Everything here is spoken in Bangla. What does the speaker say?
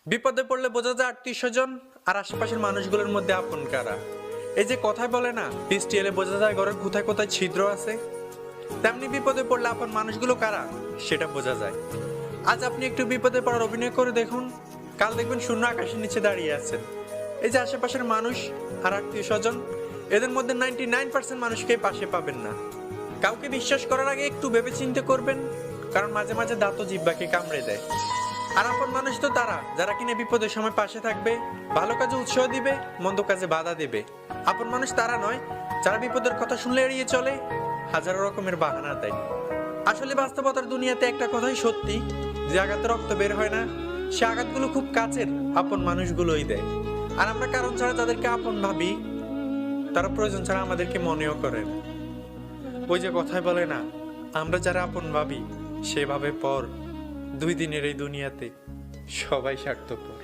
বিপদে পড়লে বোঝা যায় আত্মীয় স্বজন আর আশেপাশের মানুষগুলোর মধ্যে আপন কারা। এই যে কথায় বলে না, বৃষ্টি এলে বোঝা যায় ঘরের কোথায় কোথায় ছিদ্র আছে, তেমনি বিপদে পড়লে আপন মানুষগুলো কারা সেটা বোঝা যায়। আজ আপনি একটু বিপদে পড়ার অভিনয় করে দেখুন, কাল দেখবেন শূন্য আকাশের নিচে দাঁড়িয়ে আছেন। এই যে আশেপাশের মানুষ আর আত্মীয় স্বজন, এদের মধ্যে 99% মানুষকে পাশে পাবেন না। কাউকে বিশ্বাস করার আগে একটু ভেবে চিন্তে করবেন, কারণ মাঝে মাঝে দাঁতও জিহ্বাকে কামড়ে দেয়। আর আপন মানুষ তো তারা যারা কিনা বিপদের সময় পাশে থাকবে, ভালো কাজে উৎসাহ দিবে, মন্দ কাজে বাধা দেবে। আপন মানুষ তারা নয় যারা বিপদের কথা শুনলে এড়িয়ে চলে, হাজারো রকমের বাহানা দেয়। আসলে বাস্তবতার দুনিয়াতে একটা কথাই সত্যি, যে আঘাতে রক্ত বের হয় না, সে আঘাতগুলো খুব কাছের আপন মানুষগুলোই দেয়। আর আমরা কারণ ছাড়া যাদেরকে আপন ভাবি, তারা প্রয়োজন ছাড়া আমাদেরকে মনেও করে না। ওই যে কথায় বলে না, আমরা যারা আপন ভাবি সেভাবে পর, 2 দিনের এই দুনিয়াতে সবাই স্বার্থপর।